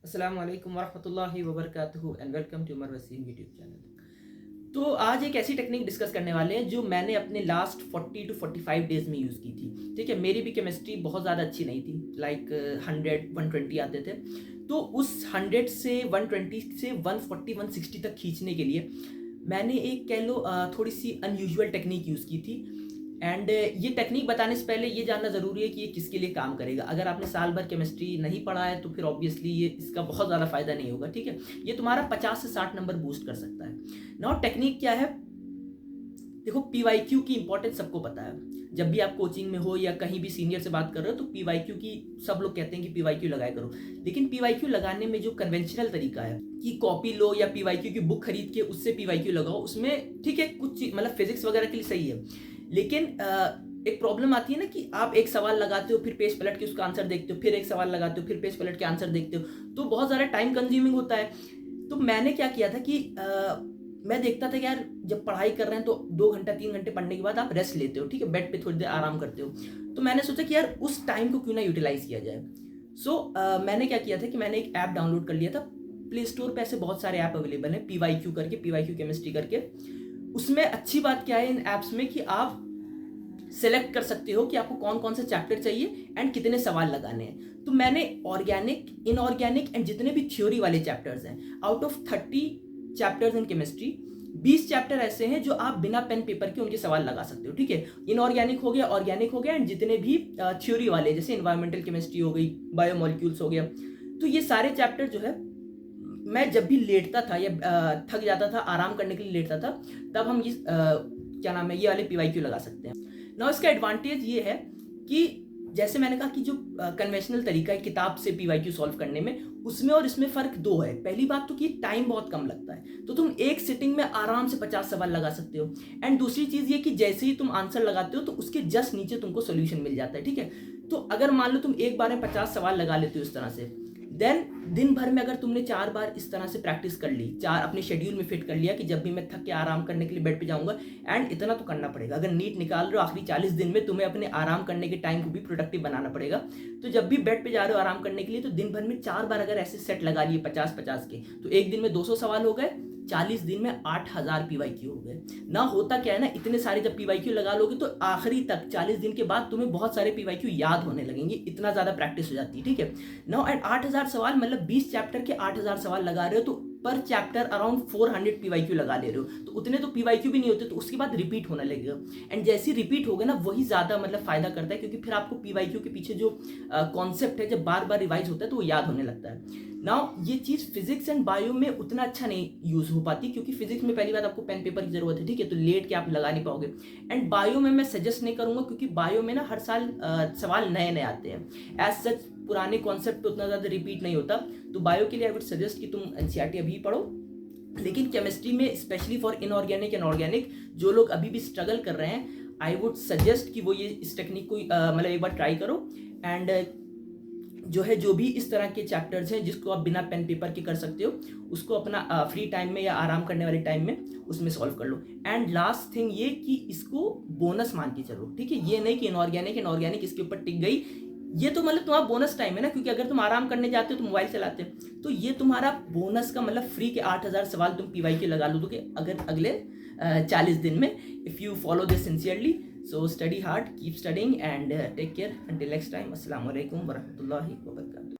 अस्सलाम वालेकुम वरहमतुल्लाहि वबरकातुहू and welcome to Umar Waseem YouTube channel. तो आज एक ऐसी टेक्निक डिस्कस करने वाले हैं जो मैंने अपने लास्ट 40 टू 45 डेज में यूज़ की थी। ठीक है, मेरी भी केमिस्ट्री बहुत ज़्यादा अच्छी नहीं थी, लाइक 100 120 आते थे। तो उस 100 से 120 से 140 160 तक खींचने के लिए मैंने एक कह लो थोड़ी सी अनयूजुअल टेक्निक यूज़ की थी। एंड ये टेक्निक बताने से पहले ये जानना ज़रूरी है कि ये किसके लिए काम करेगा। अगर आपने साल भर केमिस्ट्री नहीं पढ़ा है तो फिर ऑब्वियसली ये इसका बहुत ज़्यादा फ़ायदा नहीं होगा। ठीक है, ये तुम्हारा 50 से 60 नंबर बूस्ट कर सकता है। नाउ टेक्निक क्या है? देखो, पीवाईक्यू की इंपॉर्टेंस सबको पता है। जब भी आप कोचिंग में हो या कहीं भी सीनियर से बात कर रहे हो तो पीवाईक्यू की सब लोग कहते हैं कि पीवाईक्यू लगाया करो। लेकिन पीवाईक्यू लगाने में जो कन्वेंशनल तरीका है कि कॉपी लो या पीवाईक्यू की बुक खरीद के उससे पीवाईक्यू लगाओ, उसमें ठीक है कुछ मतलब फिजिक्स वगैरह के लिए सही है। लेकिन एक प्रॉब्लम आती है ना कि आप एक सवाल लगाते हो, फिर पेज पलट के उसका आंसर देखते हो, फिर एक सवाल लगाते हो, फिर पेज पलट के आंसर देखते हो, तो बहुत ज़्यादा टाइम कंज्यूमिंग होता है। तो मैंने क्या किया था कि मैं देखता था कि यार जब पढ़ाई कर रहे हैं तो 2 घंटा 3 घंटे पढ़ने के बाद आप रेस्ट लेते हो, ठीक है, बेड पे थोड़ी देर आराम करते हो। तो मैंने सोचा कि यार उस टाइम को क्यों ना यूटिलाइज किया जाए। मैंने क्या किया था कि मैंने एक ऐप डाउनलोड कर लिया था। प्ले स्टोर पे ऐसे बहुत सारे ऐप अवेलेबल हैं, पीवाईक्यू करके, पीवाईक्यू केमिस्ट्री करके। उसमें अच्छी बात क्या है इन ऐप्स में कि आप सेलेक्ट कर सकते हो कि आपको कौन कौन से चैप्टर चाहिए एंड कितने सवाल लगाने हैं। तो मैंने ऑर्गेनिक, इनऑर्गेनिक एंड जितने भी थ्योरी वाले चैप्टर्स हैं, out of 30 chapters in chemistry, 20 chapter ऐसे हैं जो आप बिना पेन पेपर के उनके सवाल लगा सकते हो। ठीक है, इनऑर्गेनिक हो गया, ऑर्गेनिक हो गया, एंड जितने भी थ्योरी वाले जैसे इन्वायरमेंटल केमिस्ट्री हो गई, बायोमोलिक्यूल्स हो गया, तो ये सारे चैप्टर जो है मैं जब भी लेटता था या थक जाता था, आराम करने के लिए लेटता था, तब हम ये क्या नाम है, ये वाले पीवाईक्यू लगा सकते हैं ना। इसका एडवांटेज ये है कि जैसे मैंने कहा कि जो कन्वेंशनल तरीका है किताब से पीवाईक्यू सॉल्व करने में, उसमें और इसमें फ़र्क दो है। पहली बात तो कि टाइम बहुत कम लगता है, तो तुम एक सिटिंग में आराम से 50 सवाल लगा सकते हो। एंड दूसरी चीज़ ये कि जैसे ही तुम आंसर लगाते हो तो उसके जस्ट नीचे तुमको सोल्यूशन मिल जाता है। ठीक है, तो अगर मान लो तुम एक बार में 50 सवाल लगा लेते हो इस तरह से, देन दिन भर में अगर तुमने 4 बार इस तरह से प्रैक्टिस कर ली, 4 अपने शेड्यूल में फिट कर लिया कि जब भी मैं थक के आराम करने के लिए बेड पे जाऊंगा, एंड इतना तो करना पड़ेगा, अगर नीट निकाल रहे हो आखिरी 40 दिन में तुम्हें अपने आराम करने के टाइम को भी प्रोडक्टिव बनाना पड़ेगा। तो जब भी बेड पे जा रहे हो आराम करने के लिए, तो दिन भर में 4 बार अगर ऐसे सेट लगा लिए 50-50 के, तो एक दिन में 200 सवाल हो गए, 40 दिन में 8000 पीवाईक्यू हो गए ना। होता क्या है ना, इतने सारे जब पीवाईक्यू लगा लोगे तो आखिरी तक 40 दिन के बाद तुम्हें बहुत सारे पीवाईक्यू याद होने लगेंगे, इतना ज़्यादा प्रैक्टिस हो जाती है। ठीक है, नाउ एट 8000 सवाल मतलब 20 चैप्टर के 8000 सवाल लगा रहे हो, तो पर चैप्टर अराउंड 400 पीवाईक्यू लगा ले रहे हो, तो उतने तो पीवाईक्यू भी नहीं होते, तो उसके बाद रिपीट होने लगेगा। एंड जैसे ही रिपीट होगा ना, वही ज़्यादा मतलब फ़ायदा करता है, क्योंकि फिर आपको पीवाईक्यू के पीछे जो कॉन्सेप्ट है जब बार बार रिवाइज होता है तो वो याद होने लगता है। नाउ ये चीज़ फिजिक्स एंड बायो में उतना अच्छा नहीं यूज़ हो पाती, क्योंकि फिजिक्स में पहली बात आपको पेन पेपर की ज़रूरत है। ठीक है, तो लेट के आप लगा नहीं पाओगे। एंड बायो में मैं सजेस्ट नहीं करूँगा, क्योंकि बायो में ना हर साल सवाल नए नए आते हैं। एज सच पुराने कॉन्सेप्ट पे उतना ज़्यादा रिपीट नहीं होता। तो बायो के लिए आई वुड सजेस्ट कि तुम एनसीईआरटी अभी पढ़ो। लेकिन केमिस्ट्री में specially for inorganic and organic जो लोग अभी भी स्ट्रगल कर रहे हैं, आई वुड सजेस्ट कि वो ये इस टेक्निक को मतलब एक बार ट्राई करो। एंड जो है, जो भी इस तरह के चैप्टर्स हैं जिसको आप बिना पेन पेपर के कर सकते हो, उसको अपना फ्री टाइम में या आराम करने वाले टाइम में उसमें सॉल्व कर लो। एंड लास्ट थिंग ये कि इसको बोनस मान के चलो। ठीक है, ये नहीं कि इनऑर्गेनिक एंड ऑर्गेनिक इसके ऊपर टिक गई, ये तो मतलब तुम्हारा बोनस टाइम है ना, क्योंकि अगर तुम आराम करने जाते हो तो मोबाइल चलाते हो, तो ये तुम्हारा बोनस का मतलब फ्री के 8000 सवाल तुम पीवाईक्यू लगा लो कि अगर अगले 40 दिन में, if you follow this sincerely. So study hard, keep studying, and take care until next time. Assalamu alaikum warahmatullahi wabarakatuh.